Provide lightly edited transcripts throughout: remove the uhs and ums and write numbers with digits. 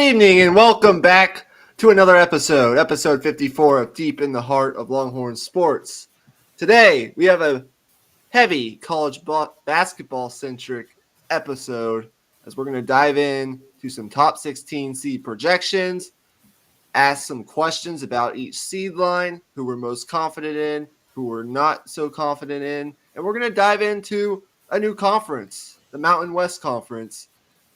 evening and welcome back to another episode 54 of Deep in the Heart of Longhorn Sports. Today, we have a heavy college basketball-centric episode as we're going to dive in to some top 16 seed projections, ask some questions about each seed line, who we're most confident in, who we're not so confident in, and we're going to dive into a new conference, the Mountain West Conference,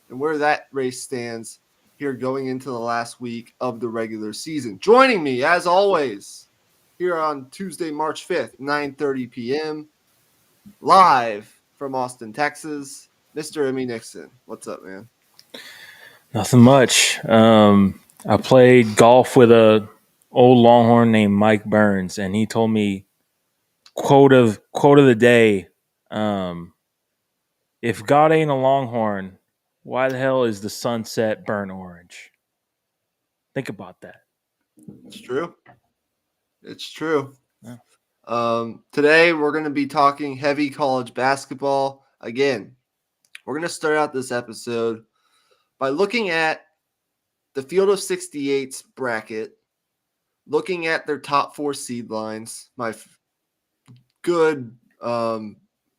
and where that race stands here going into the last week of the regular season. Joining me, as always, here on Tuesday, March 5th, 9:30 p.m., live from Austin, Texas, Mr. Emmy Nixon. What's up, man? Nothing much. I played golf with a old Longhorn named Mike Burns, and he told me quote of the day. If God ain't a Longhorn, why the hell is the sunset burnt orange? Think about that. It's true. It's true. Yeah. Today, we're going to be talking heavy college basketball. Again, we're going to start out this episode by looking at the Field of 68's bracket, looking at their top four seed lines. My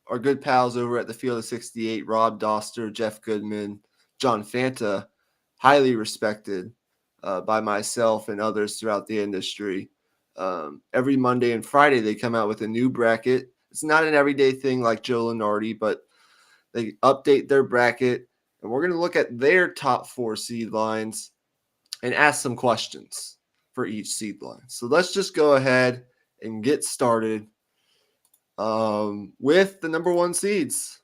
our good pals over at the Field of 68, Rob Doster, Jeff Goodman, John Fanta, highly respected by myself and others throughout the industry. Every Monday and Friday, they come out with a new bracket. It's not an everyday thing like Joe Lenardi, but they update their bracket, and we're going to look at their top four seed lines and ask some questions for each seed line. So let's just go ahead and get started with the number one seeds.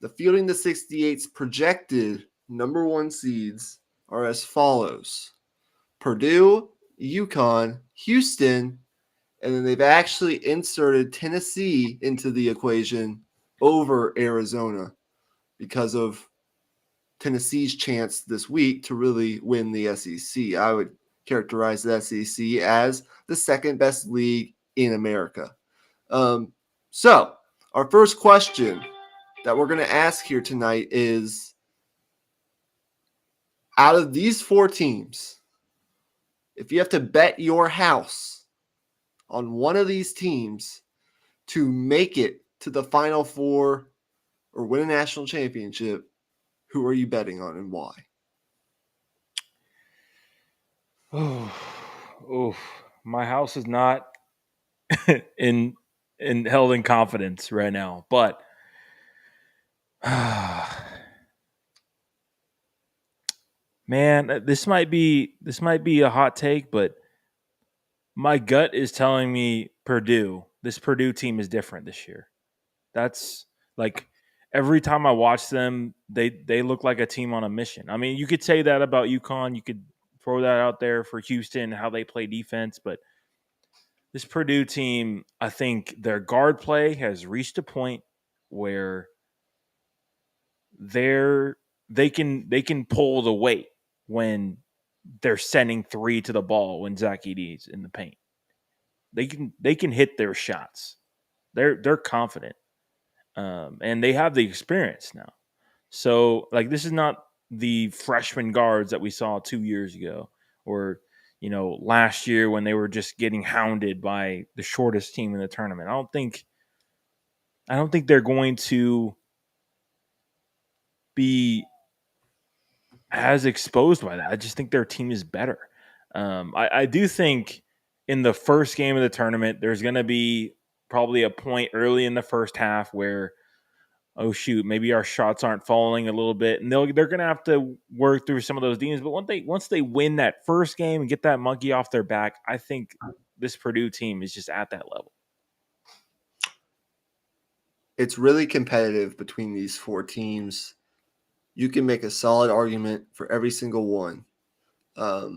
The Fielding the 68's projected number one seeds are as follows: Purdue, UConn, Houston, and then they've actually inserted Tennessee into the equation over Arizona because of Tennessee's chance this week to really win the SEC. I would characterize the SEC as the second best league in America. So our first question that we're going to ask here tonight is, out of these four teams, if you have to bet your house on one of these teams to make it to the Final Four or win a national championship, who are you betting on and why? Oh, my house is not in held in confidence right now, but man, this might be a hot take, but my gut is telling me Purdue. This Purdue team is different this year. That's like every time I watch them, they look like a team on a mission. I mean, you could say that about UConn. You could throw that out there for Houston, how they play defense, but this Purdue team, I think their guard play has reached a point where they can pull the weight when they're sending three to the ball when Zach Edey's in the paint. They can hit their shots. They're confident, and they have the experience now. So like this is not the freshman guards that we saw 2 years ago, or last year when they were just getting hounded by the shortest team in the tournament. I don't think they're going to be as exposed by that. I just think their team is better. I do think in the first game of the tournament, there's going to be probably a point early in the first half where, oh shoot, maybe our shots aren't falling a little bit, and they're going to have to work through some of those demons. But once they win that first game and get that monkey off their back, I think this Purdue team is just at that level. It's really competitive between these four teams. You can make a solid argument for every single one. But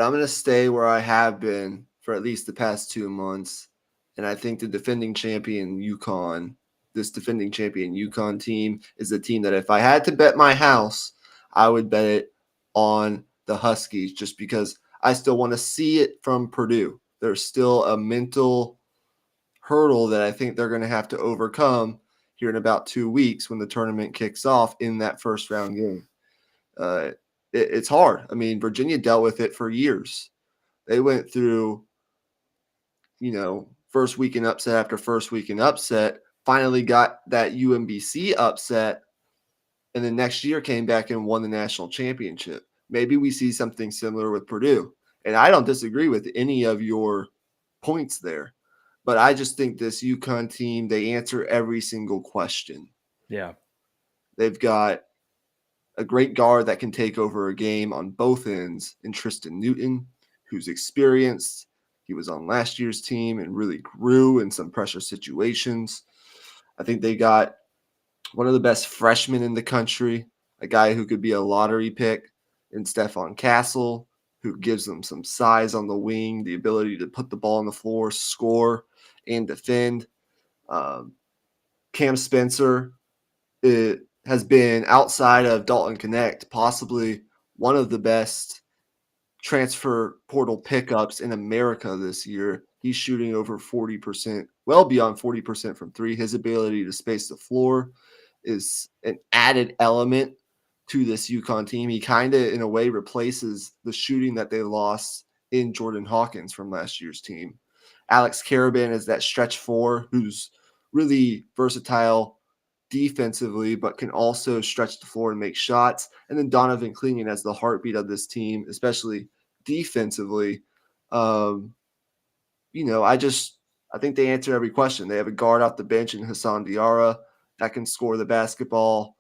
I'm going to stay where I have been for at least the past 2 months. And I think the defending champion UConn team is the team that if I had to bet my house, I would bet it on the Huskies just because I still want to see it from Purdue. There's still a mental hurdle that I think they're going to have to overcome here in about 2 weeks when the tournament kicks off in that first round game. it's hard. I mean, Virginia dealt with it for years. They went through, first weekend upset after first weekend upset, finally got that UMBC upset, and then next year came back and won the national championship. Maybe we see something similar with Purdue. And I don't disagree with any of your points there, but I just think this UConn team, they answer every single question. Yeah. They've got a great guard that can take over a game on both ends in Tristan Newton, who's experienced. He was on last year's team and really grew in some pressure situations. I think they got one of the best freshmen in the country, a guy who could be a lottery pick in Stephon Castle, who gives them some size on the wing, the ability to put the ball on the floor, score, and defend. Cam Spencer has been, outside of Dalton Connect, possibly one of the best transfer portal pickups in America this year. He's shooting over 40%, well beyond 40% from three. His ability to space the floor is an added element to this UConn team. He kind of, in a way, replaces the shooting that they lost in Jordan Hawkins from last year's team. Alex Caravan is that stretch four who's really versatile defensively, but can also stretch the floor and make shots. And then Donovan Clingan as the heartbeat of this team, especially defensively. I think they answer every question. They have a guard off the bench in Hassan Diarra that can score the basketball.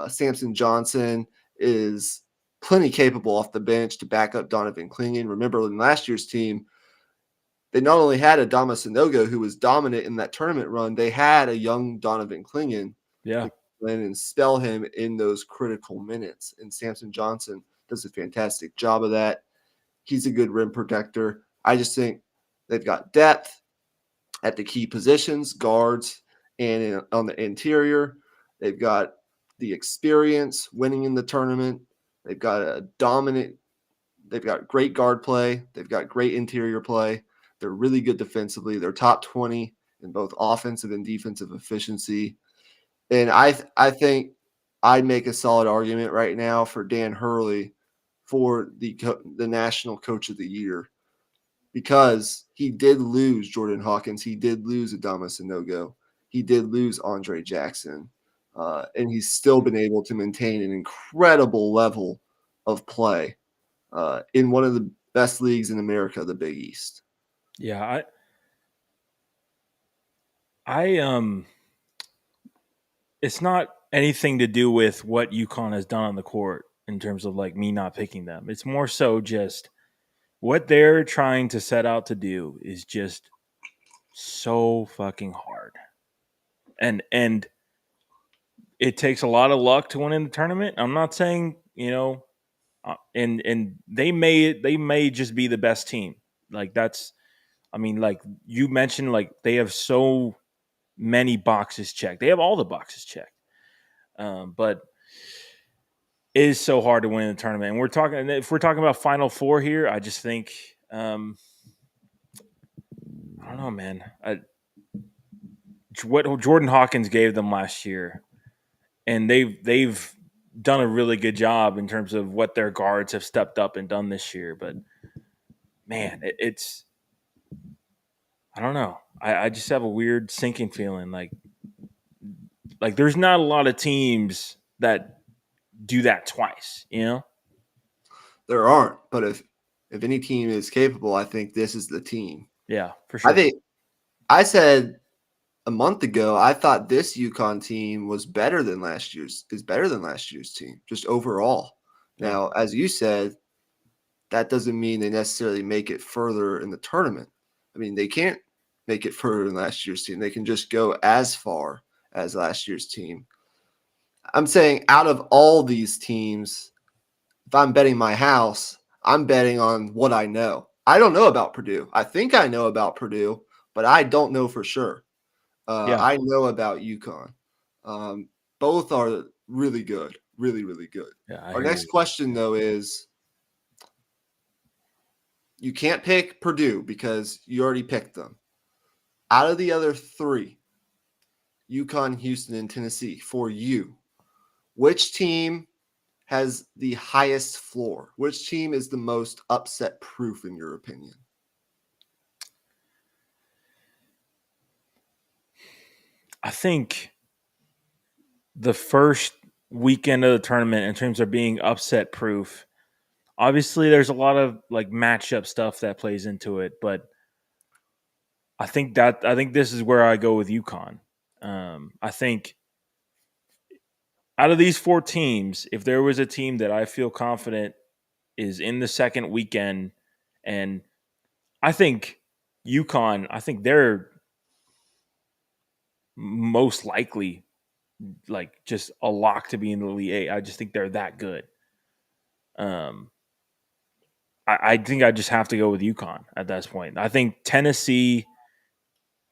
Samson Johnson is plenty capable off the bench to back up Donovan Clingan. Remember, in last year's team, they not only had Adama Sanogo, who was dominant in that tournament run, they had a young Donovan Clingan Yeah. and spell him in those critical minutes. And Samson Johnson does a fantastic job of that. He's a good rim protector. I just think they've got depth at the key positions, guards, and on the interior. They've got the experience winning in the tournament. They've got great guard play. They've got great interior play. They're really good defensively. They're top 20 in both offensive and defensive efficiency. And I think I'd make a solid argument right now for Dan Hurley for the National Coach of the Year, because he did lose Jordan Hawkins. He did lose Adama Sanogo. He did lose Andre Jackson. And he's still been able to maintain an incredible level of play in one of the best leagues in America, the Big East. Yeah. I it's not anything to do with what UConn has done on the court in terms of like me not picking them. It's more so just what they're trying to set out to do is just so fucking hard. And it takes a lot of luck to win in the tournament. I'm not saying, and they may just be the best team. Like like you mentioned, like they have so many boxes checked. They have all the boxes checked. But it is so hard to win in the tournament. And if we're talking about Final Four here, I just think, I don't know, man. What Jordan Hawkins gave them last year, and they've done a really good job in terms of what their guards have stepped up and done this year. But man, it's I don't know. I just have a weird sinking feeling like there's not a lot of teams that do that twice, There aren't, but if any team is capable, I think this is the team. Yeah, for sure. I said a month ago, I thought this UConn team is better than last year's team, just overall. Yeah. Now, as you said, that doesn't mean they necessarily make it further in the tournament. I mean, they can't make it further than last year's team. They can just go as far as last year's team. I'm saying out of all these teams, if I'm betting my house, I'm betting on what I know. I don't know about Purdue. I think I know about Purdue, but I don't know for sure. I know about UConn. Both are really good, really, really good. Yeah, Our next question, though, is you can't pick Purdue because you already picked them. Out of the other three, UConn, Houston, and Tennessee, for you, which team has the highest floor? Which team is the most upset proof in your opinion? I think the first weekend of the tournament, in terms of being upset proof, obviously there's a lot of like matchup stuff that plays into it, but I think this is where I go with UConn. I think out of these four teams, if there was a team that I feel confident is in the second weekend, and I think UConn, I think they're most likely like just a lock to be in the Elite Eight. I just think they're that good. I think I just have to go with UConn at this point. I think Tennessee,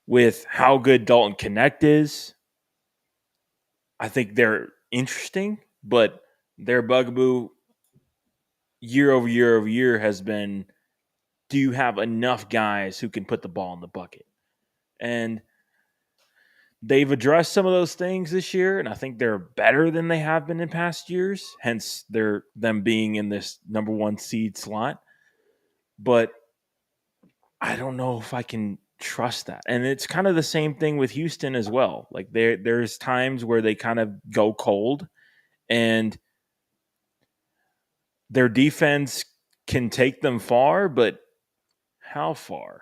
with how good Dalton Connect is, I think they're interesting, but their bugaboo year over year has been, do you have enough guys who can put the ball in the bucket? And they've addressed some of those things this year, and I think they're better than they have been in past years. Hence, them being in this number one seed slot. But I don't know if I can trust that. And it's kind of the same thing with Houston as well. Like there's times where they kind of go cold, and their defense can take them far, but how far?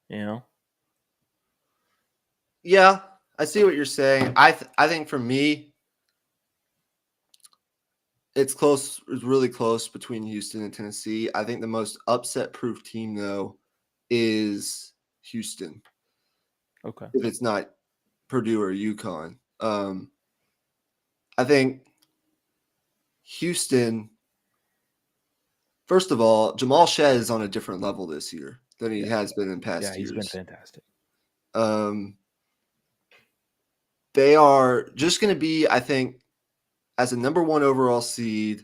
You know? Yeah, I see what you're saying. I think for me, it's close. It's really close between Houston and Tennessee. I think the most upset-proof team, though, is Houston. Okay. If it's not Purdue or UConn, I think Houston. First of all, Jamal Shed is on a different level this year than he has been in past Yeah, years. he's been fantastic. They are just going to be, I think, as a number one overall seed,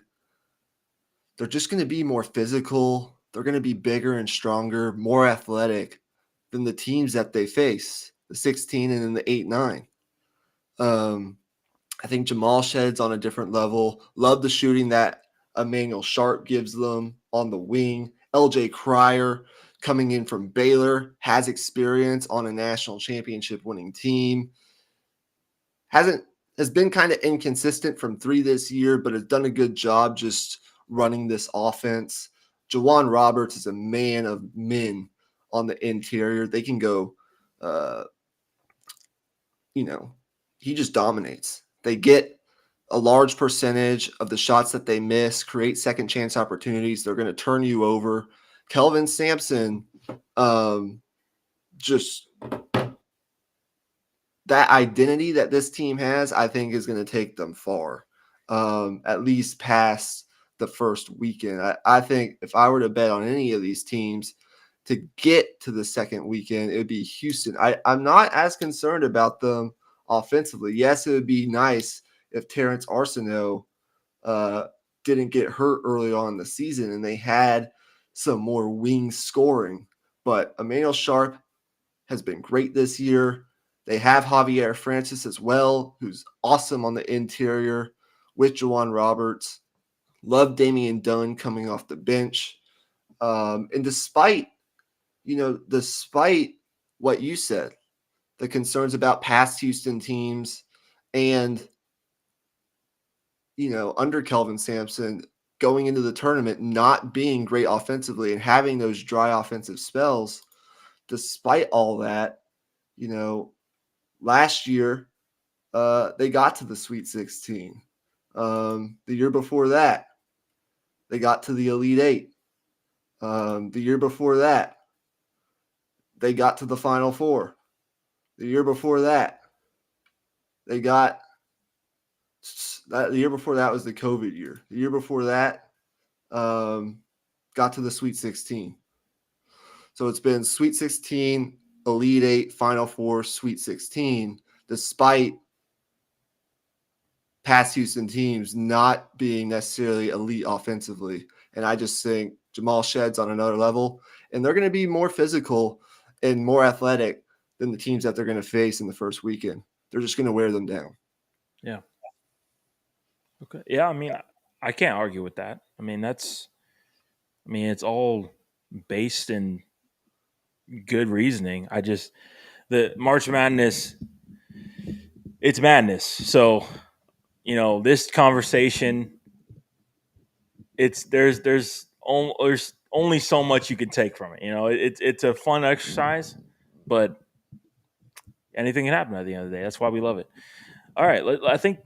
they're just going to be more physical. They're going to be bigger and stronger, more athletic than the teams that they face, the 16 and then the 8-9. I think Jamal Shed's on a different level. Love the shooting that Emmanuel Sharp gives them on the wing. LJ Cryer coming in from Baylor has experience on a national championship winning team. Has been kind of inconsistent from three this year, but has done a good job just running this offense. Jawan Roberts is a man of men on the interior. They can go, he just dominates. They get a large percentage of the shots that they miss, create second chance opportunities. They're going to turn you over. Kelvin Sampson, just that identity that this team has, I think is going to take them far, at least past the first weekend. I think if I were to bet on any of these teams to get to the second weekend, it would be Houston. I'm not as concerned about them offensively. Yes, it would be nice if Terrence Arsenault didn't get hurt early on in the season and they had some more wing scoring. But Emmanuel Sharp has been great this year. They have Javier Francis as well, who's awesome on the interior with Jawan Roberts. Love Damian Dunn coming off the bench. And despite what you said, the concerns about past Houston teams and, under Kelvin Sampson going into the tournament, not being great offensively and having those dry offensive spells, despite all that, last year, they got to the Sweet 16. The year before that, they got to the Elite Eight. The year before that, they got to the Final Four. The year before that, they got the year before that was the COVID year. The year before that, got to the Sweet 16. So it's been Sweet 16, Elite Eight, Final Four, Sweet 16, despite past Houston teams not being necessarily elite offensively. And I just think Jamal Shed's on another level, and they're going to be more physical and more athletic than the teams that they're going to face in the first weekend. They're just going to wear them down. Yeah. Okay. Yeah, I mean, I can't argue with that. I mean, it's all based in good reasoning. The March Madness, it's madness. So, this conversation, there's only so much you can take from it. It's a fun exercise, but anything can happen at the end of the day. That's why we love it. All right, I think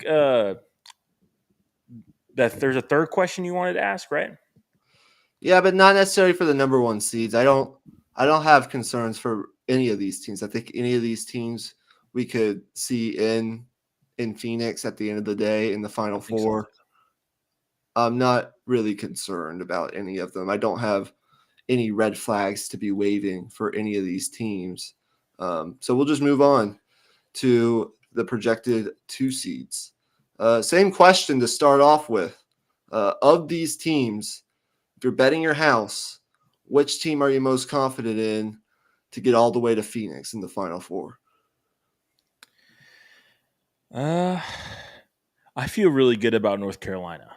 that there's a third question you wanted to ask, right? Yeah, but not necessarily for the number one seeds. I don't have concerns for any of these teams. I think any of these teams we could see in Phoenix at the end of the day in the I Final think so. Four. I'm not really concerned about any of them. I don't have any red flags to be waving for any of these teams. So we'll just move on to the projected two seeds. Same question to start off with. Of these teams, if you're betting your house, which team are you most confident in to get all the way to Phoenix in the Final Four? Uh, I feel really good about North Carolina.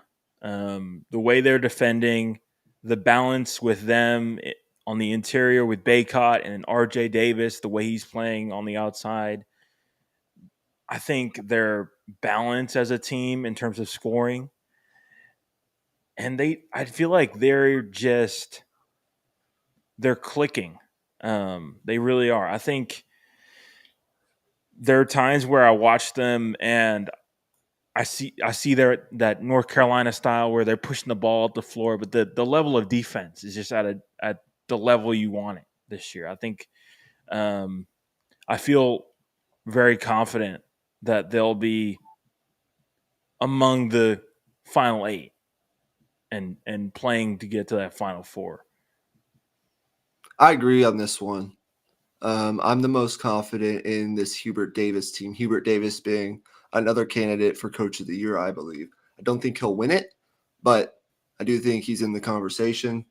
The way they're defending, the balance with them on the interior with Baycott and RJ Davis, the way he's playing on the outside. I think their balance as a team in terms of scoring, and I feel like they're clicking. They really are. I think there are times where I watch them and I see that North Carolina style where they're pushing the ball up the floor, but the level of defense is just at the level you want it this year. I think I feel very confident that they'll be among the final eight and playing to get to that final four. I agree on this one. I'm the most confident in this Hubert Davis team. Hubert Davis being another candidate for Coach of the Year, I believe. I don't think he'll win it, but I do think he's in the conversation.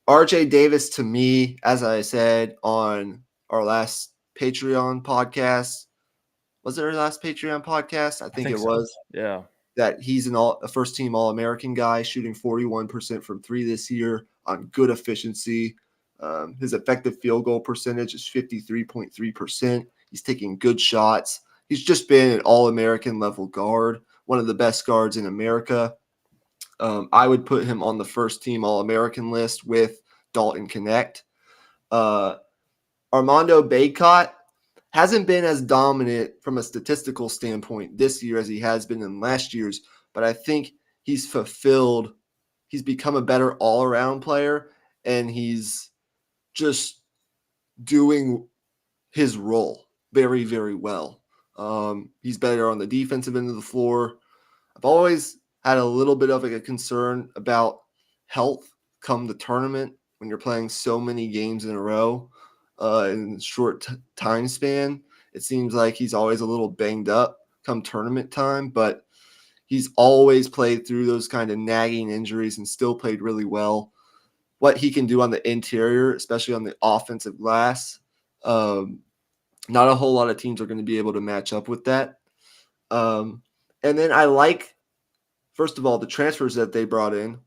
RJ Davis, to me, as I said on our last Patreon podcast, was it our last Patreon podcast? I I think think it so. was. Yeah. That he's a first team All American guy, shooting 41% from three this year on good efficiency. His effective field goal percentage is 53.3%. He's taking good shots. He's just been an All American level guard, one of the best guards in America. I would put him on the first team All American list with Dalton Connect. Uh, Armando Baycott hasn't been as dominant from a statistical standpoint this year as he has been in last year's, but I think he's fulfilled. He's become a better all around player, and he's just doing his role very, very well. He's better on the defensive end of the floor. I've always had a little bit of a concern about health come the tournament when you're playing so many games in a row in a short time span. It seems like he's always a little banged up come tournament time, but he's always played through those kind of nagging injuries and still played really well. What he can do on the interior, especially on the offensive glass, um, not a whole lot of teams are going to be able to match up with that. And then I like, first of all, the transfers that they brought in.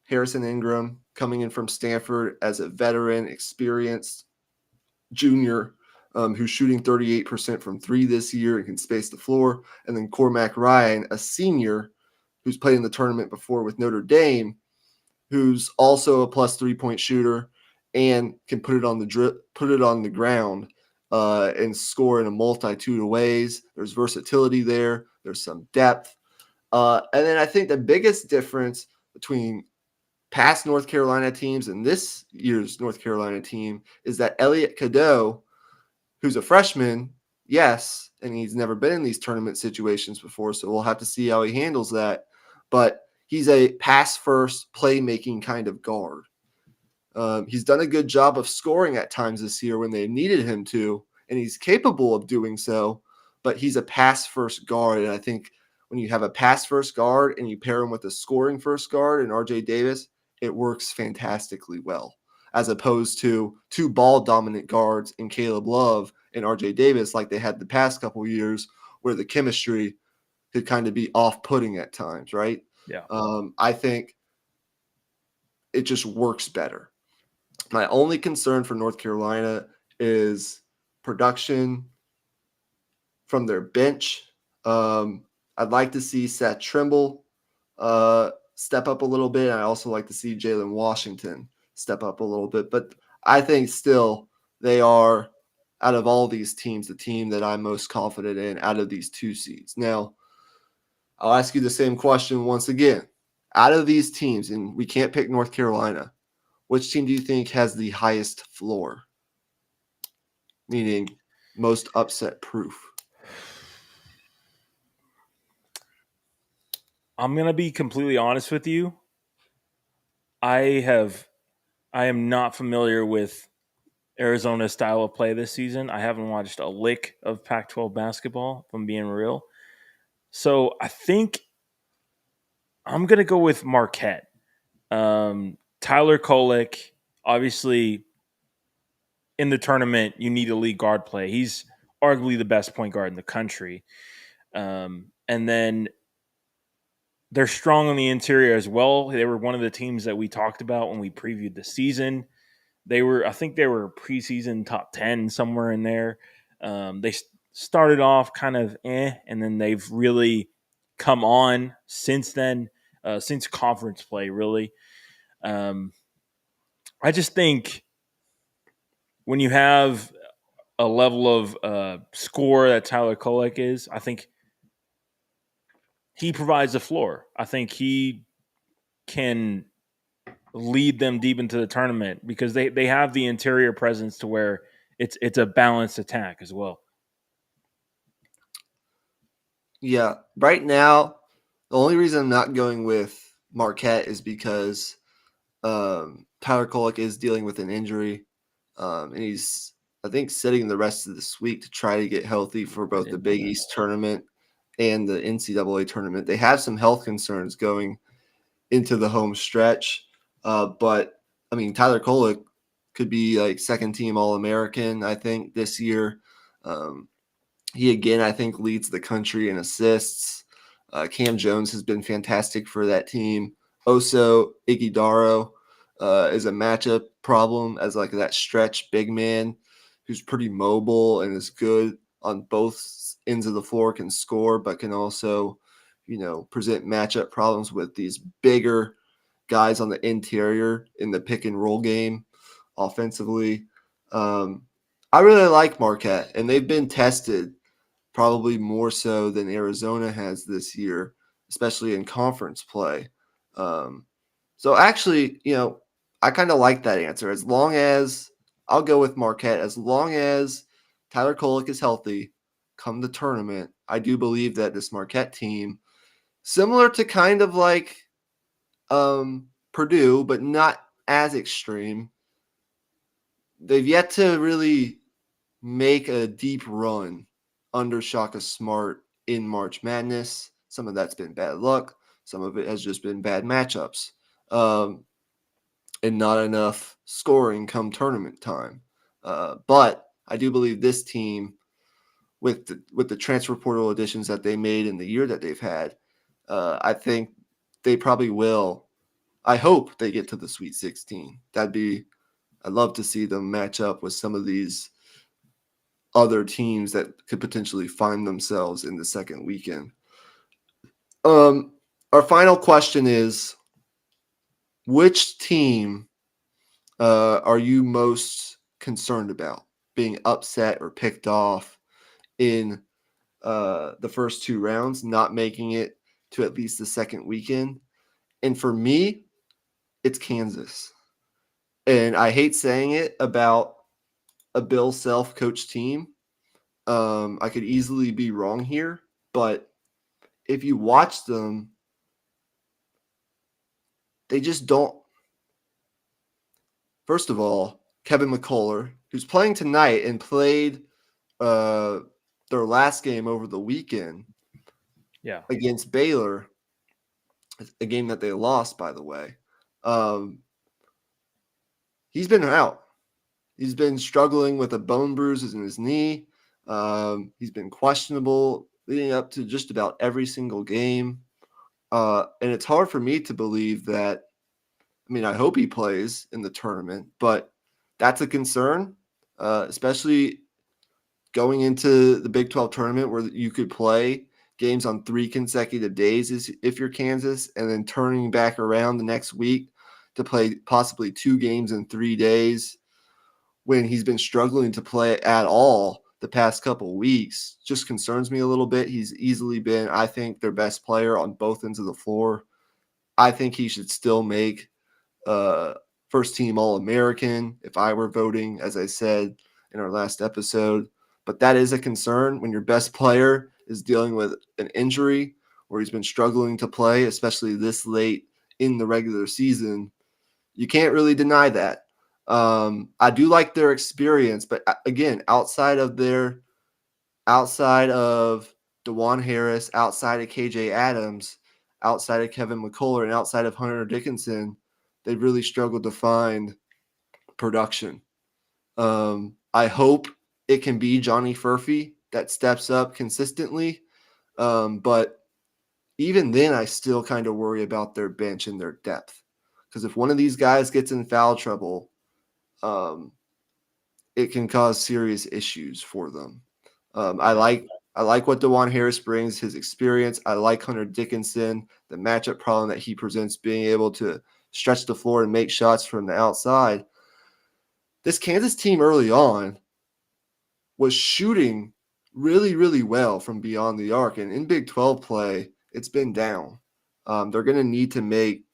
Harrison Ingram coming in from Stanford as a veteran, experienced junior who's shooting 38% from three this year and can space the floor. And then Cormac Ryan, a senior who's played in the tournament before with Notre Dame, who's also a plus 3-point shooter and can put it on the ground and score in a multitude of ways. There's versatility there. There's some depth. And then I think the biggest difference between past North Carolina teams and this year's North Carolina team is that Elliot Cadeau, who's a freshman, yes, and he's never been in these tournament situations before, so we'll have to see how he handles that. But he's a pass first playmaking kind of guard. He's done a good job of scoring at times this year when they needed him to, and he's capable of doing so, but he's a pass first guard. And I think when you have a pass first guard and you pair him with a scoring first guard and RJ Davis, it works fantastically well, as opposed to two ball dominant guards in Caleb Love and RJ Davis, like they had the past couple years, where the chemistry could kind of be off-putting at times, right? Yeah. I think it just works better. My only concern for North Carolina is production from their bench. I'd like to see Seth Trimble step up a little bit. I also like to see Jalen Washington step up a little bit. But I think still they are, out of all these teams, the team that I'm most confident in out of these 2 seeds. Now, I'll ask you the same question once again. Out of these teams, and we can't pick North Carolina, which team do you think has the highest floor? Meaning most upset proof. I'm going to be completely honest with you. I am not familiar with Arizona's style of play this season. I haven't watched a lick of Pac-12 basketball, if I'm being real. So I think I'm going to go with Marquette. Tyler Kolek, obviously in the tournament, you need elite guard play. He's arguably the best point guard in the country. And then they're strong on the interior as well. They were one of the teams that we talked about when we previewed the season. I think they were preseason top 10 somewhere in there. They started off kind of and then they've really come on since then, since conference play, really. I just think when you have a level of score that Tyler Kolek is, I think he provides the floor. I think he can lead them deep into the tournament because they have the interior presence to where it's a balanced attack as well. Yeah, right now, the only reason I'm not going with Marquette is because Tyler Kolek is dealing with an injury, and he's, I think, sitting the rest of this week to try to get healthy for both the Big East tournament and the NCAA tournament. They have some health concerns going into the home stretch, but I mean, Tyler Kolek could be like second team All-American, I think, this year. He again, I think, leads the country in assists. Cam Jones has been fantastic for that team. Oso Ighodaro is a matchup problem as like that stretch big man who's pretty mobile and is good on both ends of the floor, can score, but can also, present matchup problems with these bigger guys on the interior in the pick and roll game offensively. I really like Marquette, and they've been tested probably more so than Arizona has this year, especially in conference play. So actually, I kind of like that answer. As long as I'll go with Marquette, as long as Tyler Kolek is healthy come the tournament, I do believe that this Marquette team, similar to kind of like Purdue, but not as extreme, they've yet to really make a deep run under Shaka Smart in March Madness. Some of that's been bad luck. Some of it has just been bad matchups, and not enough scoring come tournament time. But I do believe this team, with the transfer portal additions that they made in the year that they've had, I think they probably will. I hope they get to the Sweet 16. I'd love to see them match up with some of these other teams that could potentially find themselves in the second weekend. Our final question is, which team are you most concerned about being upset or picked off in the first 2 rounds, not making it to at least the second weekend? And for me, it's Kansas. And I hate saying it about a Bill Self coach team. I could easily be wrong here, but if you watch them, they just don't. First of all, Kevin McCullough, who's playing tonight and played their last game over the weekend against Baylor, a game that they lost, by the way. He's been out. He's been struggling with a bone bruise in his knee. He's been questionable leading up to just about every single game. And it's hard for me to believe that. I mean, I hope he plays in the tournament, but that's a concern, especially going into the Big 12 tournament where you could play games on 3 consecutive days if you're Kansas, and then turning back around the next week to play possibly 2 games in 3 days when he's been struggling to play at all the past couple weeks just concerns me a little bit. He's easily been, I think, their best player on both ends of the floor. I think he should still make first team All-American if I were voting, as I said in our last episode. But that is a concern when your best player is dealing with an injury where he's been struggling to play, especially this late in the regular season. You can't really deny that. I do like their experience, but again, outside of DeJuan Harris, outside of KJ Adams, outside of Kevin McCullough, and outside of Hunter Dickinson, they've really struggled to find production. I hope it can be Johnny Furphy that steps up consistently. But even then, I still kind of worry about their bench and their depth. Because if one of these guys gets in foul trouble, it can cause serious issues for them. I like what DeJuan Harris brings, his experience. I like Hunter Dickinson, the matchup problem that he presents, being able to stretch the floor and make shots from the outside. This Kansas team early on was shooting really, really well from beyond the arc. And in Big 12 play, it's been down. They're going to need to make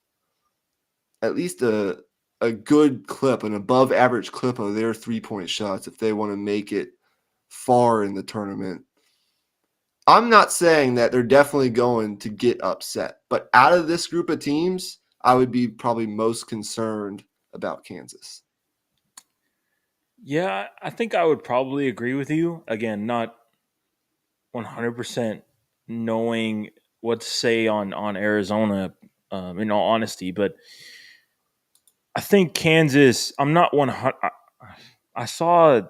at least a good clip, an above average clip of their 3-point shots if they want to make it far in the tournament. I'm not saying that they're definitely going to get upset, but out of this group of teams, I would be probably most concerned about Kansas. Yeah, I think I would probably agree with you. Again, not 100% knowing what to say on Arizona, in all honesty, but I think Kansas. I'm not 100. I saw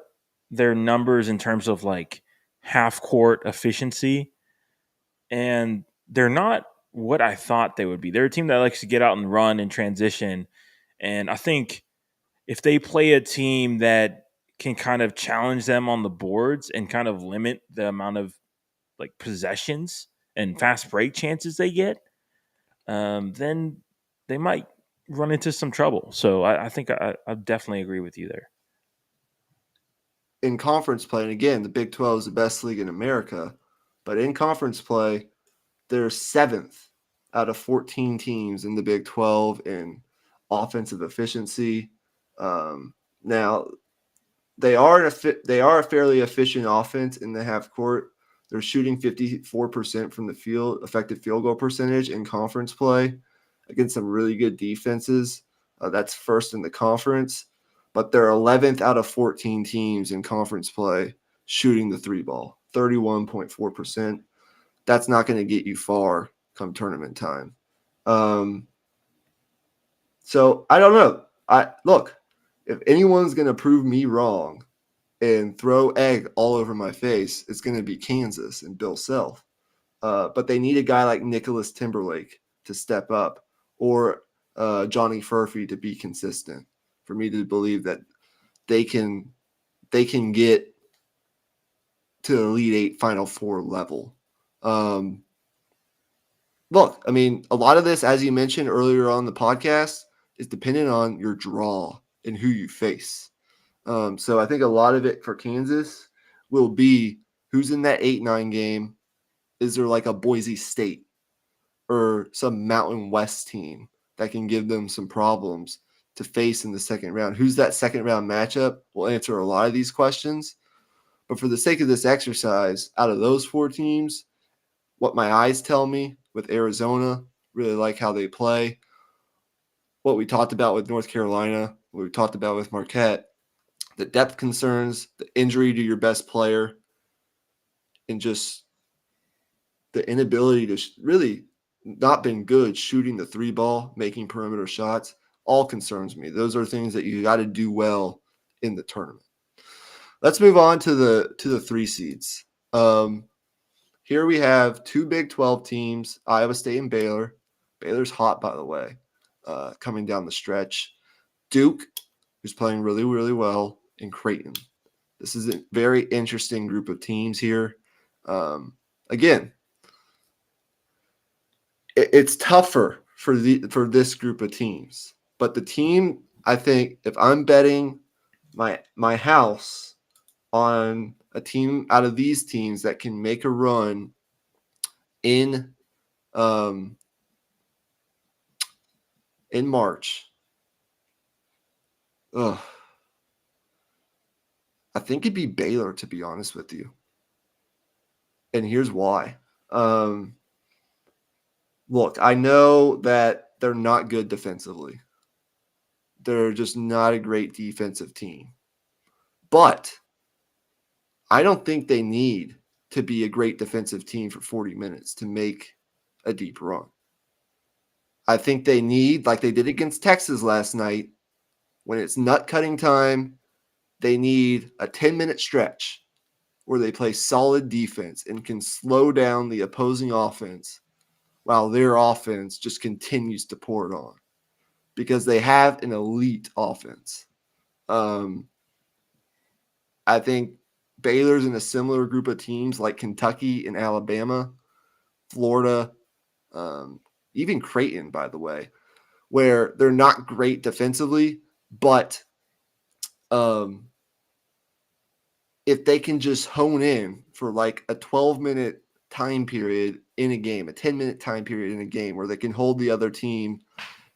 their numbers in terms of like half court efficiency, and they're not what I thought they would be. They're a team that likes to get out and run and transition, and I think if they play a team that can kind of challenge them on the boards and kind of limit the amount of like possessions and fast break chances they get, then they might run into some trouble. So I think I definitely agree with you there. In conference play, and again, the Big 12 is the best league in America, but in conference play, they're 7th out of 14 teams in the Big 12 in offensive efficiency. Now, they are a fairly efficient offense in the half court. They're shooting 54% from the field, effective field goal percentage in conference play against some really good defenses. That's first in the conference, but they're 11th out of 14 teams in conference play shooting the 3 ball, 31.4%. That's not going to get you far come tournament time. So I don't know. Look, if anyone's going to prove me wrong and throw egg all over my face, it's going to be Kansas and Bill Self. But they need a guy like Nicholas Timberlake to step up, or Johnny Furphy to be consistent for me to believe that they can get to the Elite Eight, Final Four level. Look, I mean, a lot of this, as you mentioned earlier on the podcast, is dependent on your draw and who you face. So I think a lot of it for Kansas will be who's in that 8-9 game. Is there like a Boise State or some Mountain West team that can give them some problems to face in the second round? Who's that second round matchup? Will answer a lot of these questions. But for the sake of this exercise, out of those 4 teams, what my eyes tell me with Arizona, really like how they play. What we talked about with North Carolina, what we talked about with Marquette, the depth concerns, the injury to your best player, and just the inability to really not been good shooting the 3 ball, making perimeter shots, all concerns me. Those are things that you got to do well in the tournament. Let's move on to the 3 seeds. here we have two Big 12 teams, Iowa State and Baylor. Baylor's hot, by the way, coming down the stretch. Duke, who's playing really, really well, and Creighton. This is a very interesting group of teams here. Again, it's tougher for this group of teams. But the team, I think, if I'm betting my house on a team out of these teams that can make a run in March, I think it'd be Baylor, to be honest with you. And here's why. Look, I know that they're not good defensively. They're just not a great defensive team. But I don't think they need to be a great defensive team for 40 minutes to make a deep run. I think they need, like they did against Texas last night, when it's nut cutting time, they need a 10-minute stretch where they play solid defense and can slow down the opposing offense while their offense just continues to pour it on, because they have an elite offense. I think Baylor's in a similar group of teams like Kentucky and Alabama, Florida, even Creighton, by the way, where they're not great defensively, but if they can just hone in for like a 12-minute time period in a game, a 10-minute time period in a game where they can hold the other team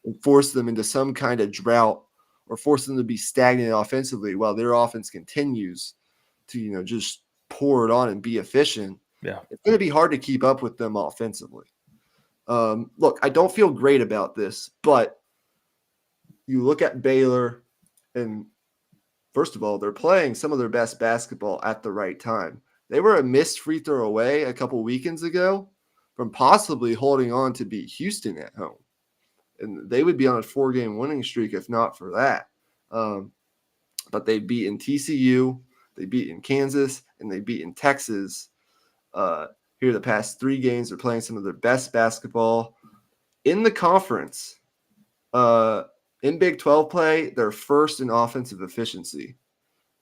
and force them into some kind of drought or force them to be stagnant offensively while their offense continues to, just pour it on and be efficient. Yeah. It's going to be hard to keep up with them offensively. Look, I don't feel great about this, but you look at Baylor, and first of all, they're playing some of their best basketball at the right time. They were a missed free throw away a couple weekends ago from possibly holding on to beat Houston at home. And they would be on a 4-game winning streak if not for that. But they've beaten TCU, they beaten Kansas, and they beaten Texas. Here the past 3 games, they're playing some of their best basketball in the conference. In Big 12 play, they're first in offensive efficiency.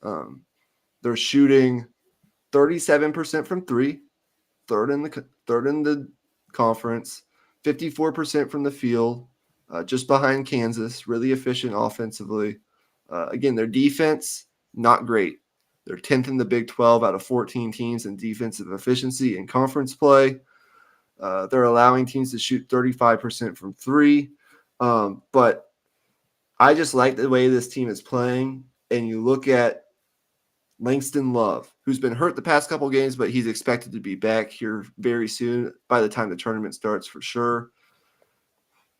They're shooting 37% from 3, third in the conference, 54% from the field, just behind Kansas. Really efficient offensively. Again, their defense, not great. They're 10th in the Big 12 out of 14 teams in defensive efficiency in conference play. They're allowing teams to shoot 35% from 3. But I just like the way this team is playing. And you look at Langston Love, who's been hurt the past couple games, but he's expected to be back here very soon by the time the tournament starts for sure.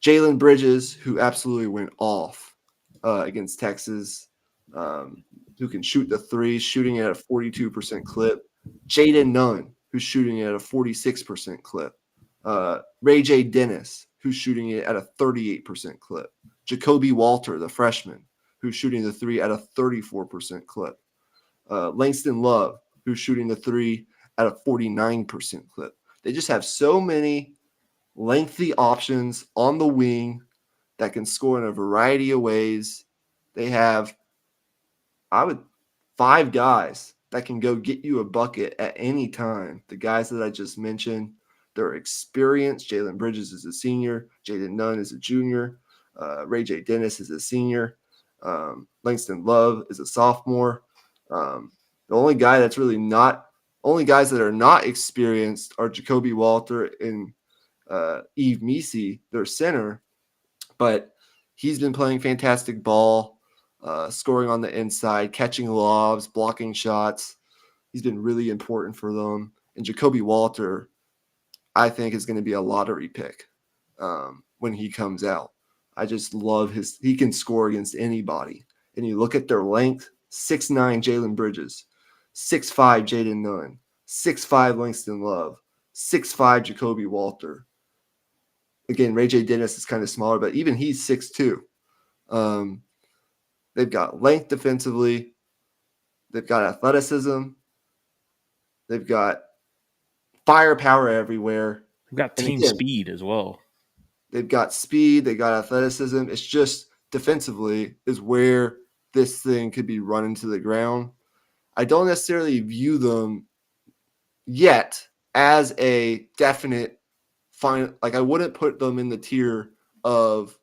Jalen Bridges, who absolutely went off against Texas, who can shoot the 3, shooting at a 42% clip. Jaden Nunn, who's shooting at a 46% clip. Ray J. Dennis, who's shooting it at a 38% clip. Jacoby Walter, the freshman, who's shooting the 3 at a 34% clip. Langston Love, who's shooting the 3 at a 49% clip. They just have so many lengthy options on the wing that can score in a variety of ways. They have, 5 guys that can go get you a bucket at any time. The guys that I just mentioned, they're experienced. Jalen Bridges is a senior. Jaden Nunn is a junior. Ray J. Dennis is a senior. Langston Love is a sophomore. The only guys that are not experienced are Jacoby Walter and Yves Misi, their center, but he's been playing fantastic ball, scoring on the inside, catching lobs, blocking shots. He's been really important for them. And Jacoby Walter, I think, is going to be a lottery pick when he comes out. I just love he can score against anybody. And you look at their length, 6'9" Jalen Bridges, 6'5" Jaden Nunn, 6'5" Langston Love, 6'5" Jacoby Walter. Again, Ray J. Dennis is kind of smaller, but even he's 6'2". They've got length defensively. They've got athleticism. They've got firepower everywhere. We've got And team again, speed as well. they've got speed, they got athleticism. It's just defensively is where this thing could be run into the ground. I don't necessarily view them yet as a definite final. Like I wouldn't put them in the tier of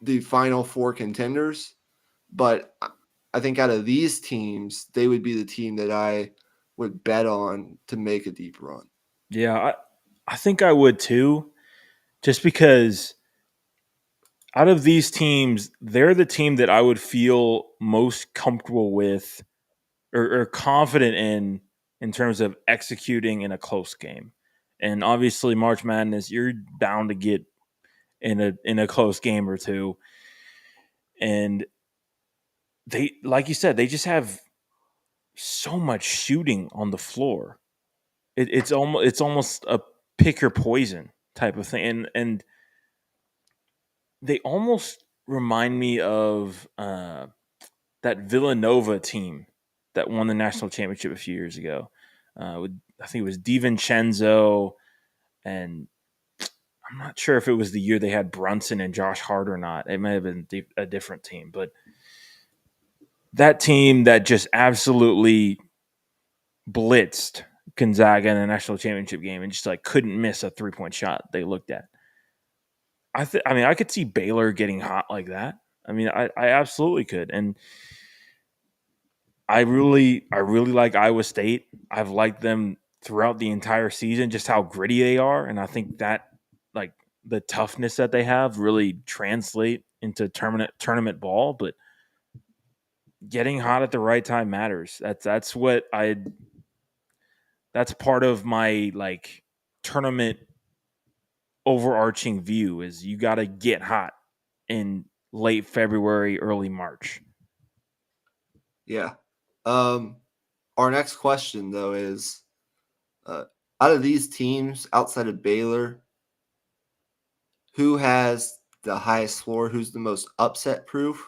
the final four contenders, but I think out of these teams, they would be the team that I would bet on to make a deep run. Yeah, I think I would too, just because out of these teams, they're the team that I would feel most comfortable with or confident in terms of executing in a close game. And obviously, March Madness, you're bound to get in a close game or two. And they, like you said, they just have so much shooting on the floor. It's almost a pick your poison type of thing, and they almost remind me of that Villanova team that won the national championship a few years ago. I think it was DiVincenzo, and I'm not sure if it was the year they had Brunson and Josh Hart or not. It may have been a different team, but that team that just absolutely blitzed Gonzaga in the national championship game and just like couldn't miss a 3-point shot they looked at. I mean, I could see Baylor getting hot like that. I mean, I absolutely could. And I really like Iowa State. I've liked them throughout the entire season, just how gritty they are. And I think that like the toughness that they have really translate into tournament ball. But getting hot at the right time matters. That's part of my like tournament overarching view is you got to get hot in late February, early March. Yeah. Our next question, though, is out of these teams outside of Baylor, who has the highest floor? Who's the most upset proof?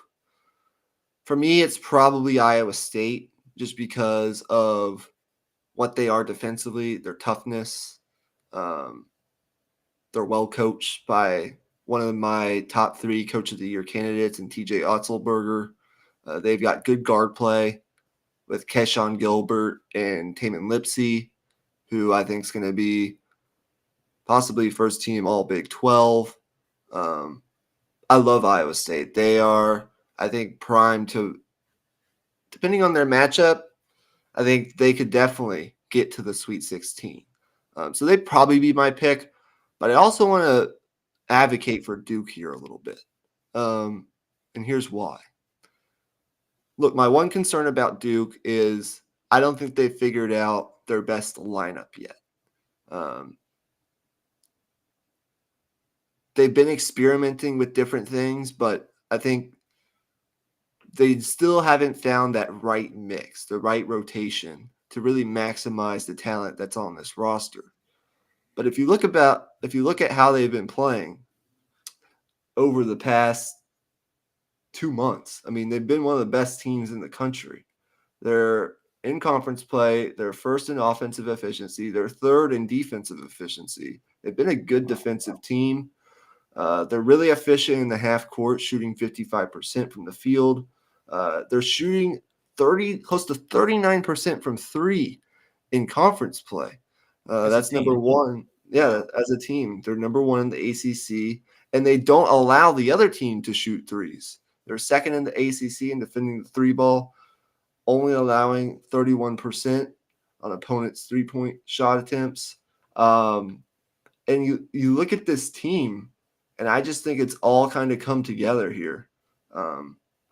For me, it's probably Iowa State just because of what they are defensively, their toughness. Um, they're well coached by one of my top 3 Coach of the Year candidates in TJ Otzelberger. They've got good guard play with Keshawn Gilbert and Tamin Lipsey, who I think is going to be possibly first team All Big 12. I love Iowa State. They are, I think, primed to, depending on their matchup, I think they could definitely get to the Sweet 16. So they'd probably be my pick, but I also want to advocate for Duke here a little bit. And here's why. Look, my one concern about Duke is I don't think they figured out their best lineup yet. They've been experimenting with different things, but I think they still haven't found that right mix, the right rotation to really maximize the talent that's on this roster. But if you look at how they've been playing over the past 2 months, I mean, they've been one of the best teams in the country. They're in conference play. They're first in offensive efficiency. They're third in defensive efficiency. They've been a good defensive team. They're really efficient in the half court, shooting 55% from the field. They're shooting close to 39% from 3 in conference play. That's number 1. Yeah, as a team, they're number 1 in the ACC, and they don't allow the other team to shoot threes. They're second in the ACC in defending the 3 ball, only allowing 31% on opponents' 3-point shot attempts. And you look at this team, and I just think it's all kind of come together here.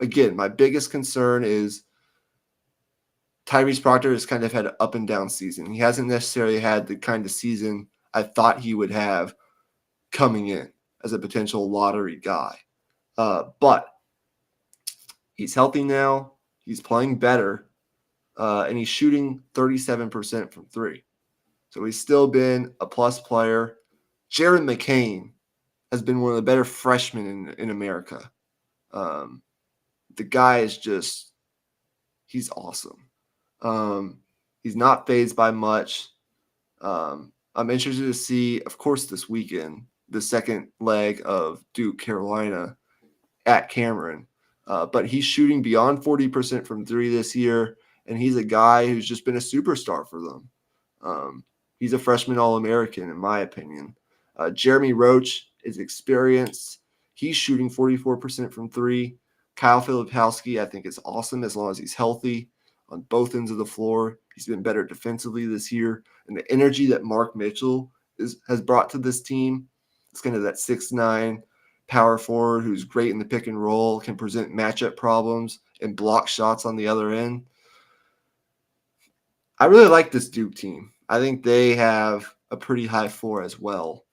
Again, my biggest concern is Tyrese Proctor has kind of had an up and down season. He hasn't necessarily had the kind of season I thought he would have coming in as a potential lottery guy. But he's healthy now. He's playing better. And he's shooting 37% from 3. So he's still been a plus player. Jared McCain has been one of the better freshmen in America. The guy is just, he's awesome. He's not fazed by much. I'm interested to see, of course, this weekend, the second leg of Duke Carolina at Cameron. But he's shooting beyond 40% from three this year, and he's a guy who's just been a superstar for them. He's a freshman All-American, in my opinion. Jeremy Roach is experienced. He's shooting 44% from three. Kyle Filipowski, I think, is awesome as long as he's healthy on both ends of the floor. He's been better defensively this year. And the energy that Mark Mitchell has brought to this team, it's kind of that 6'9" power forward who's great in the pick and roll, can present matchup problems and block shots on the other end. I really like this Duke team. I think they have a pretty high floor as well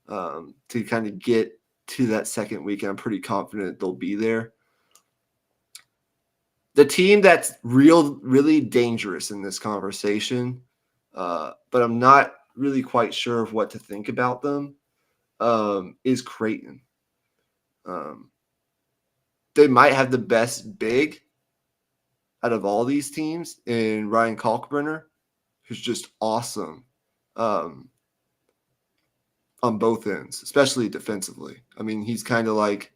to kind of get to that second week, and I'm pretty confident they'll be there. The team that's really dangerous in this conversation, but I'm not really quite sure of what to think about them, is Creighton. They might have the best big out of all these teams in Ryan Kalkbrenner, who's just awesome on both ends, especially defensively. I mean, he's kind of like,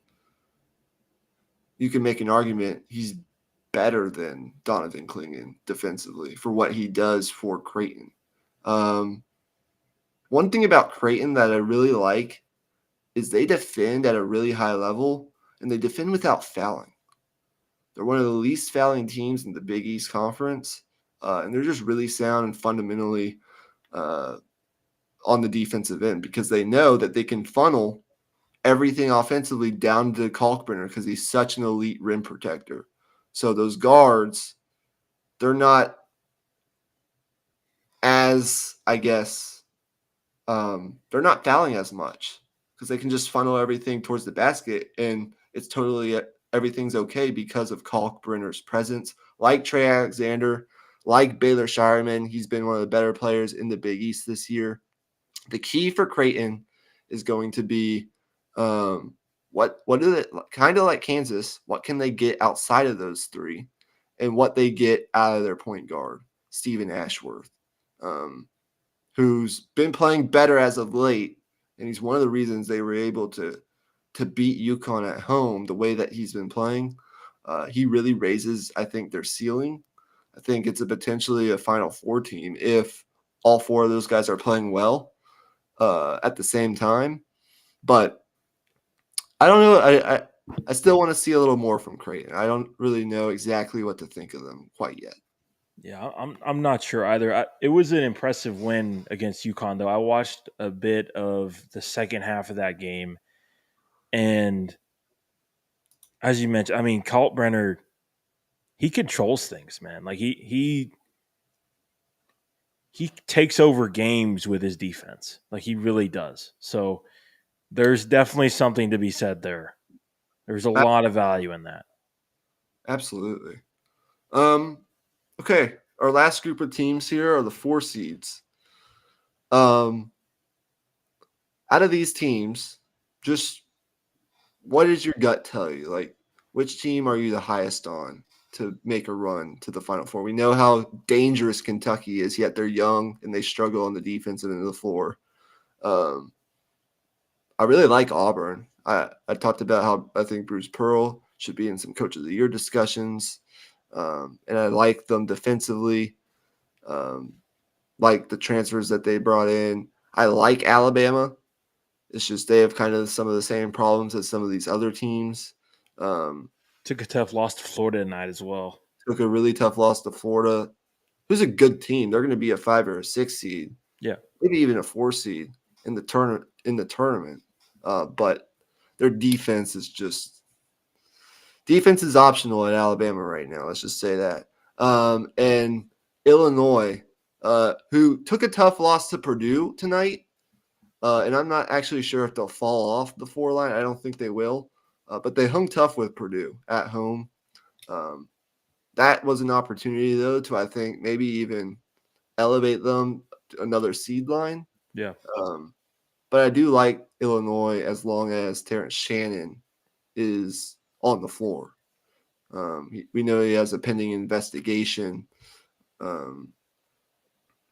you can make an argument he's better than Donovan Clingan defensively for what he does for Creighton. One thing about Creighton that I really like is they defend at a really high level, and they defend without fouling. They're one of the least fouling teams in the Big East Conference, and they're just really sound and fundamentally on the defensive end because they know that they can funnel everything offensively down to Kalkbrenner because he's such an elite rim protector. So those guards, they're not as, I guess, they're not fouling as much because they can just funnel everything towards the basket, and it's totally everything's okay because of Kalkbrenner's presence. Like Trey Alexander, like Baylor Shireman, he's been one of the better players in the Big East this year. The key for Creighton is going to be what is it, kind of like Kansas, what can they get outside of those three, and what they get out of their point guard, Stephen Ashworth, who's been playing better as of late, and he's one of the reasons they were able to beat UConn at home the way that he's been playing. He really raises, I think, their ceiling. I think it's potentially a Final Four team if all four of those guys are playing well at the same time. But I don't know. I still want to see a little more from Creighton. I don't really know exactly what to think of them quite yet. Yeah, I'm not sure either. It was an impressive win against UConn, though. I watched a bit of the second half of that game, and as you mentioned, I mean, Kalkbrenner, he controls things, man. Like he takes over games with his defense. Like he really does. So there's definitely something to be said there. There's a lot of value in that. Absolutely. Okay, our last group of teams here are the 4 seeds. Out of these teams, just what does your gut tell you? Like, which team are you the highest on to make a run to the Final Four? We know how dangerous Kentucky is, yet they're young and they struggle on the defensive end of the floor. I really like Auburn. I talked about how I think Bruce Pearl should be in some Coach of the Year discussions, and I like them defensively, like the transfers that they brought in. I like Alabama. It's just they have kind of some of the same problems as some of these other teams. Took a tough loss to Florida tonight as well. Took a really tough loss to Florida, who's a good team. They're going to be a 5 or a 6 seed, Yeah. maybe even a 4 seed in the tournament. But their defense is optional at Alabama right now. Let's just say that. And Illinois, who took a tough loss to Purdue tonight. And I'm not actually sure if they'll fall off the 4 line. I don't think they will. But they hung tough with Purdue at home. That was an opportunity, though, to, I think, maybe even elevate them to another seed line. Yeah. But I do like Illinois as long as Terrence Shannon is on the floor. We know he has a pending investigation,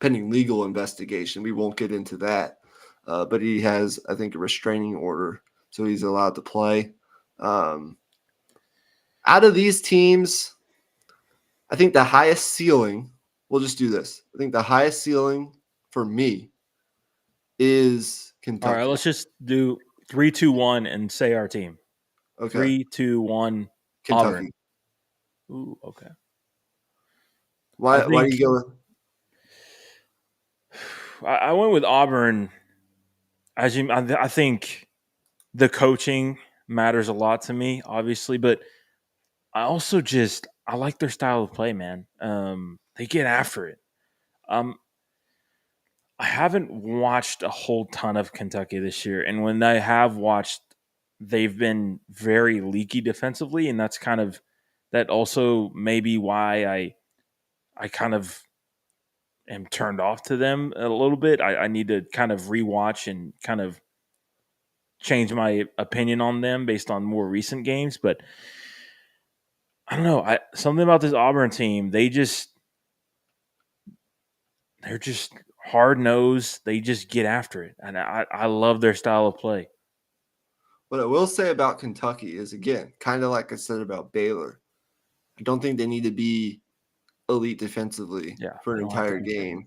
pending legal investigation. We won't get into that. But he has, I think, a restraining order, so he's allowed to play. Out of these teams, I think the highest ceiling, we'll just do this. I think the highest ceiling for me is All right, Kentucky. let's just do 3, 2, 1 and say our team. Okay. 3, 2, 1, Kentucky. Auburn. Ooh, okay. Why do you go with? I went with Auburn. I think the coaching matters a lot to me, obviously, but I also I like their style of play, man. They get after it. Um, I haven't watched a whole ton of Kentucky this year, and when I have watched, they've been very leaky defensively, and that also may be why I kind of am turned off to them a little bit. I need to kind of rewatch and kind of change my opinion on them based on more recent games, but I don't know. Something about this Auburn team, they're just hard nosed. They just get after it, and I love their style of play. What I will say about Kentucky is, again, kind of like I said about Baylor. I don't think they need to be elite defensively Yeah, for they an don't have to entire be great.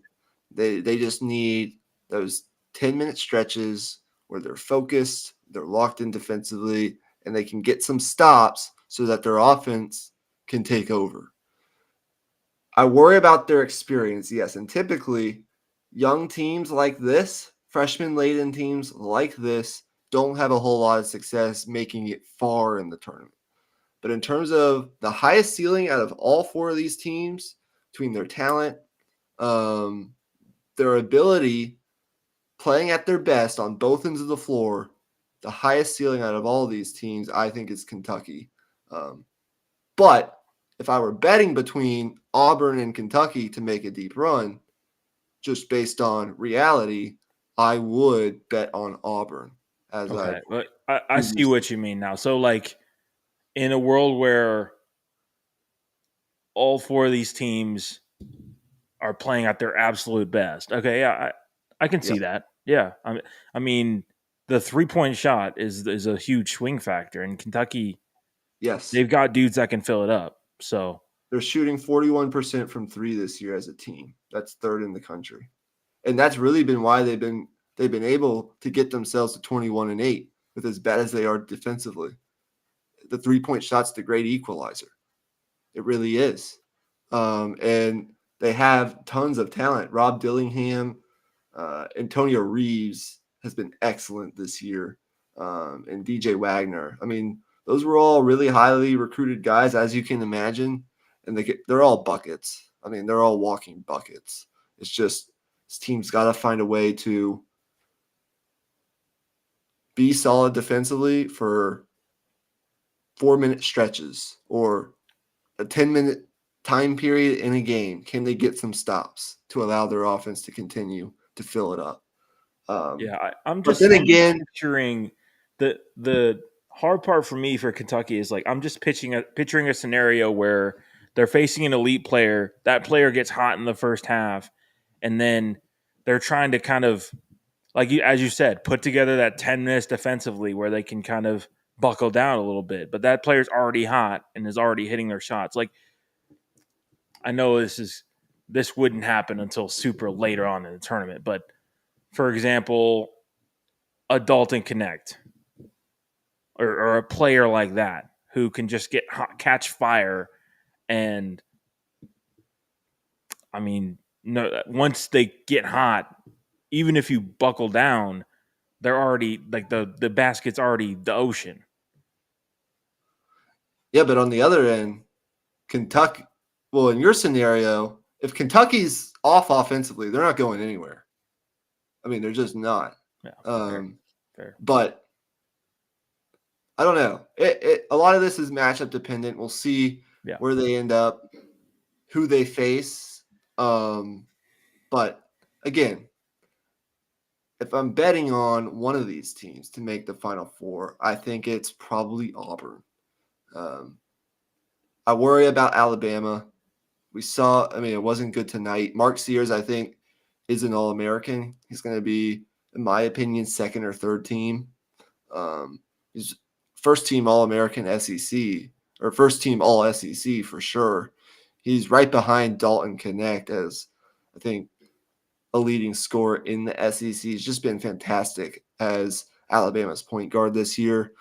game. They just need those 10-minute stretches where they're focused, they're locked in defensively, and they can get some stops so that their offense can take over. I worry about their experience, yes, and typically young teams like this, freshman-laden teams like this, don't have a whole lot of success making it far in the tournament. But in terms of the highest ceiling out of all four of these teams, between their talent, their ability, playing at their best on both ends of the floor, the highest ceiling out of all of these teams, I think, is Kentucky. But if I were betting between Auburn and Kentucky to make a deep run, just based on reality, I would bet on Auburn, as I've Okay, but I see previously. what you mean now. So, like, in a world where all four of these teams are playing at their absolute best, okay, yeah, I can Yep. see that. Yeah, I mean, the 3-point shot is a huge swing factor, and Kentucky, Yes. they've got dudes that can fill it up. So, They're shooting 41% from three this year as a team. That's third in the country. And that's really been why they've been able to get themselves to 21-8 with as bad as they are defensively. The 3-point shot's the great equalizer. It really is. And they have tons of talent. Rob Dillingham, Antonio Reeves has been excellent this year, and DJ Wagner. I mean, those were all really highly recruited guys, as you can imagine, and they're all buckets. I mean, they're all walking buckets. It's just this team's got to find a way to be solid defensively for 4-minute stretches or a 10-minute time period in a game. Can they get some stops to allow their offense to continue to fill it up? yeah, But then I'm just again, picturing the hard part for me for Kentucky is like I'm just picturing a scenario where they're facing an elite player. That player gets hot in the first half, and then they're trying to kind of as you said, put together that 10 minutes defensively where they can kind of buckle down a little bit. But that player's already hot and is already hitting their shots. Like I know this wouldn't happen until super later on in the tournament, but for example, a Dalton Connect or a player like that who can just get hot, catch fire, and I mean, no, once they get hot, even if you buckle down, they're already like the basket's already the ocean. yeah, but on the other end, Kentucky, well, in your scenario, if Kentucky's off offensively, they're not going anywhere. I mean, they're just not. Yeah, fair, Um, fair. but I don't know. A lot of this is matchup dependent. We'll see Yeah, where they end up, who they face. But again, if I'm betting on one of these teams to make the Final Four, I think it's probably Auburn. Um, I worry about Alabama. We saw, I mean, it wasn't good tonight. Mark Sears, I think, is an All-American. He's going to be, in my opinion, second or third team. He's first team All-American SEC or first team All SEC for sure. He's right behind Dalton Connect as I think a leading scorer in the SEC. He's just been fantastic as Alabama's point guard this year,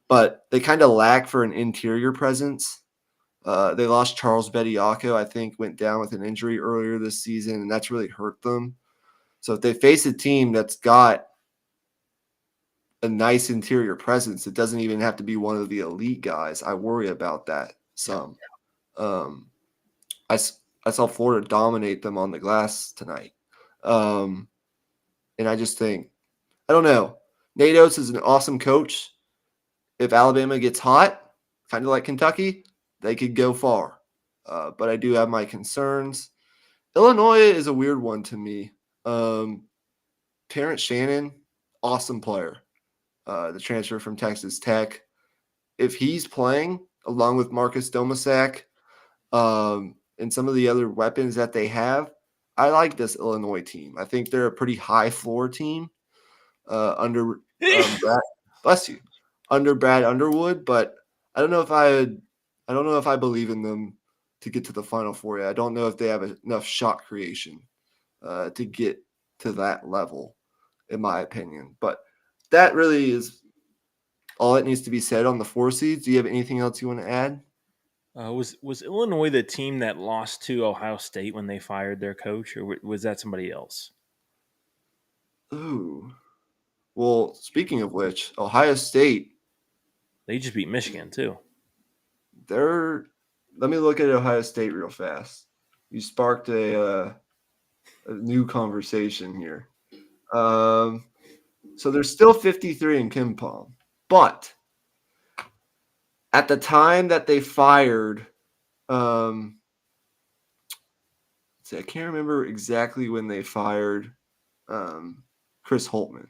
but they kind of lack for an interior presence. They lost Charles Bediako, I think, went down with an injury earlier this season, and that's really hurt them. So if they face a team that's got a nice interior presence, it doesn't even have to be one of the elite guys. I worry about that some. I saw Florida dominate them on the glass tonight. And I just think, I don't know. Nate Oates is an awesome coach. If Alabama gets hot, kind of like Kentucky, they could go far. But I do have my concerns. Illinois is a weird one to me. Terrence Shannon, awesome player. The transfer from Texas Tech. If he's playing along with Marcus Domasak and some of the other weapons that they have, I like this Illinois team. I think they're a pretty high floor team under under Brad Underwood, but I don't know if I believe in them to get to the Final Four yet. I don't know if they have enough shot creation to get to that level, in my opinion. But that really is all that needs to be said on the 4 seeds. Do you have anything else you want to add? Was Illinois the team that lost to Ohio State when they fired their coach, or was that somebody else? Ooh. Well, speaking of which, Ohio State, They just beat Michigan too. let me look at Ohio State real fast. You sparked a new conversation here. So they're still 53 in KenPom, but at the time that they fired, I can't remember exactly when they fired Chris Holtmann.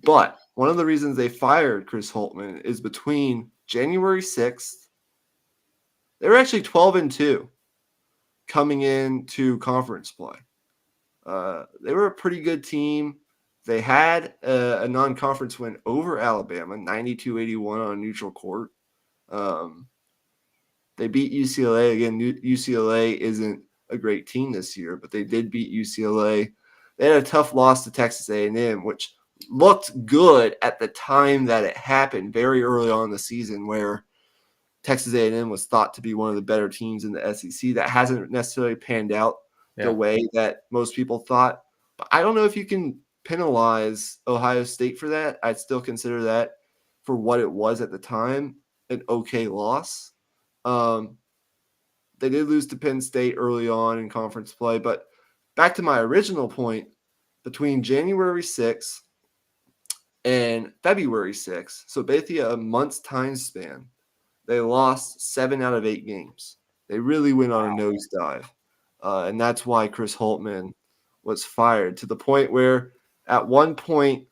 But one of the reasons they fired Chris Holtmann is between January 6th. They were actually 12-2 coming into conference play. They were a pretty good team. They had a non-conference win over Alabama, 92-81 on a neutral court. They beat UCLA. Again, UCLA isn't a great team this year, but they did beat UCLA. They had a tough loss to Texas A&M, which looked good at the time that it happened very early on in the season, where Texas A&M was thought to be one of the better teams in the SEC. That hasn't necessarily panned out the way that most people thought. But I don't know if you can penalize Ohio State for that. I'd still consider that, for what it was at the time, an okay loss. They did lose to Penn State early on in conference play. But back to my original point, between January 6th and February 6th, so basically a month's time span, they lost 7 out of 8 games. They really went on a nosedive. And that's why Chris Holtmann was fired, to the point where at one point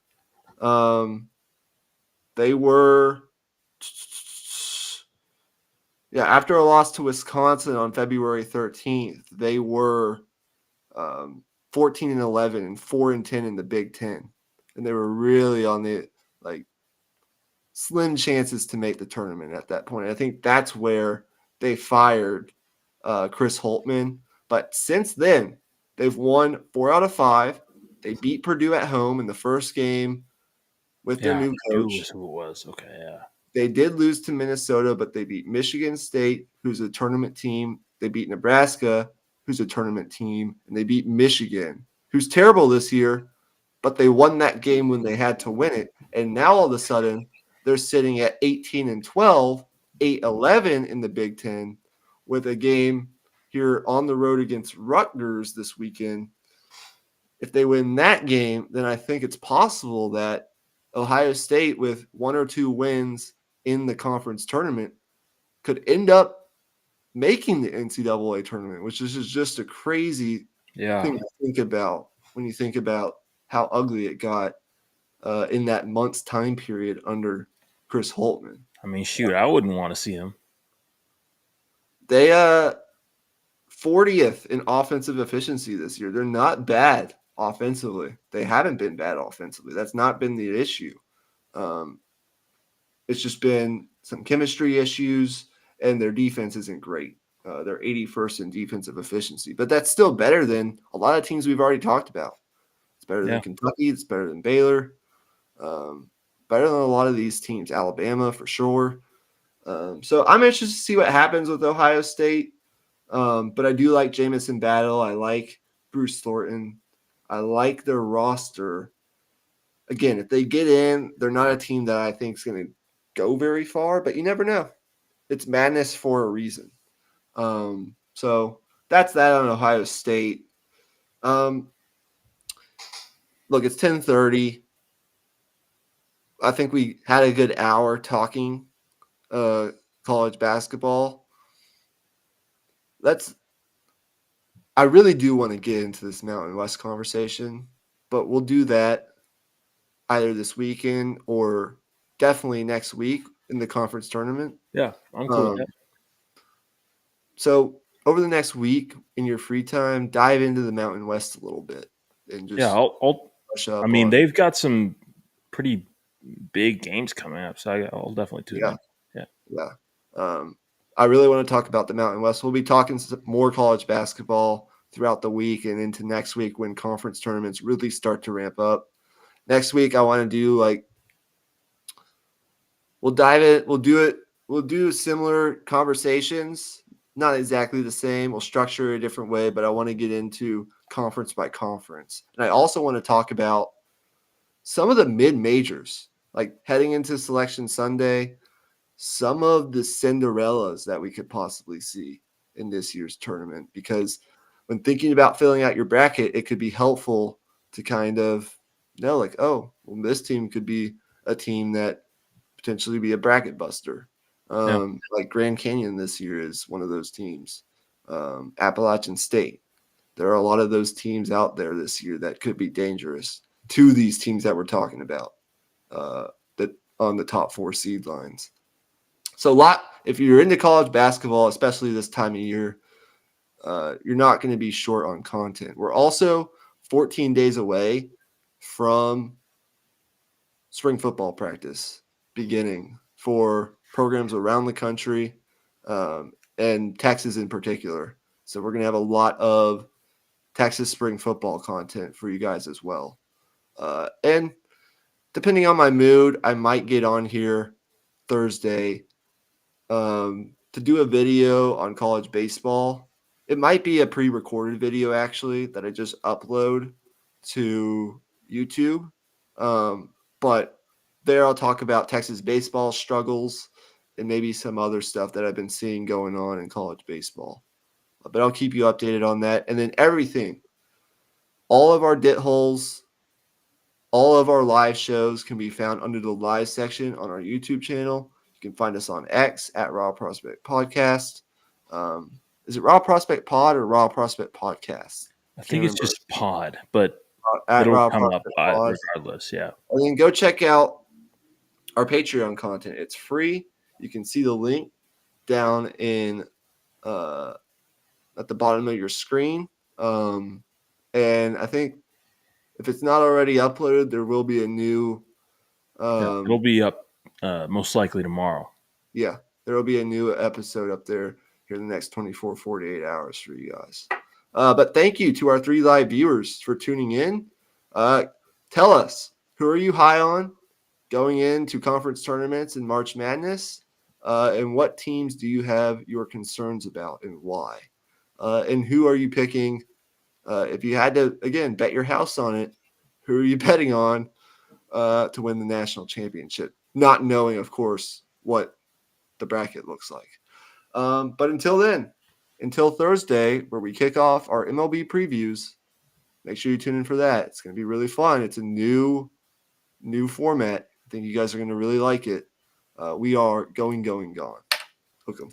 they were after a loss to Wisconsin on February 13th, they were 14-11 and 4-10 in the Big Ten. And they were really on the slim chances to make the tournament at that point. I think that's where they fired Chris Holtmann. But since then, they've won 4 out of 5. They beat Purdue at home in the first game with their new coach. Was who it was. Okay, yeah. They did lose to Minnesota, but they beat Michigan State, who's a tournament team. They beat Nebraska, who's a tournament team. And they beat Michigan, who's terrible this year, but they won that game when they had to win it. And now all of a sudden, they're sitting at 18-12, 8-11 in the Big Ten, with a game here on the road against Rutgers this weekend. If they win that game, then I think it's possible that Ohio State, with 1 or 2 wins in the conference tournament, could end up making the NCAA tournament, which is just a crazy thing to think about when you think about how ugly it got in that month's time period under Chris Holtmann. I mean, shoot, I wouldn't want to see him. They 40th in offensive efficiency this year. They're not bad. offensively. They haven't been bad offensively. That's not been the issue. It's just been some chemistry issues, and their defense isn't great. They're 81st in defensive efficiency, but that's still better than a lot of teams we've already talked about. It's better than Kentucky. It's better than Baylor. Better than a lot of these teams. Alabama for sure. So I'm interested to see what happens with Ohio State. But I do like Jamison Battle. I like Bruce Thornton. I like their roster. Again, if they get in, they're not a team that I think is going to go very far, but you never know. It's madness for a reason. So that's that on Ohio State. Look, it's 10:30. I think we had a good hour talking college basketball. I really do want to get into this Mountain West conversation, but we'll do that either this weekend or definitely next week in the conference tournament. Yeah, I'm cool with that. So over the next week in your free time, dive into the Mountain West a little bit and just brush up. I mean, they've got some pretty big games coming up, so I'll definitely tune in. Yeah. I really want to talk about the Mountain West. We'll be talking some more college basketball throughout the week and into next week when conference tournaments really start to ramp up. Next week, I want to do we'll do similar conversations, not exactly the same. We'll structure it a different way, but I want to get into conference by conference. And I also want to talk about some of the mid-majors, like heading into Selection Sunday, some of the Cinderellas that we could possibly see in this year's tournament. Because when thinking about filling out your bracket, it could be helpful to kind of know, like, oh, well, this team could be a team that potentially be a bracket buster. Like Grand Canyon this year is one of those teams. Appalachian State. There are a lot of those teams out there this year that could be dangerous to these teams that we're talking about that on the top 4 seed lines. So if you're into college basketball, especially this time of year, you're not going to be short on content. We're also 14 days away from spring football practice beginning for programs around the country and Texas in particular. So we're going to have a lot of Texas spring football content for you guys as well. And depending on my mood, I might get on here Thursday to do a video on college baseball. It might be a pre-recorded video actually that I just upload to YouTube. But there I'll talk about Texas baseball struggles and maybe some other stuff that I've been seeing going on in college baseball. But I'll keep you updated on that. And then everything, all of our dit holes, all of our live shows can be found under the live section on our YouTube channel. You can find us on X at Raw Prospect Podcast. Is it Raw Prospect Pod or Raw Prospect Podcast? I think it's just Pod, but at it'll Raw come up Pod. regardless. Yeah. And then go check out our Patreon content. It's free. You can see the link down in at the bottom of your screen. And I think if it's not already uploaded, there will be a new. It'll be up most likely tomorrow. Yeah, there will be a new episode up there here in the next 24, 48 hours for you guys. But thank you to our 3 live viewers for tuning in. Tell us, who are you high on going into conference tournaments in March Madness? And what teams do you have your concerns about and why? And who are you picking? If you had to, again, bet your house on it, who are you betting on to win the national championship? Not knowing, of course, what the bracket looks like. But until then, until Thursday, where we kick off our MLB previews, make sure you tune in for that. It's going to be really fun. It's a new format. I think you guys are going to really like it. We are going, gone. Hook 'em.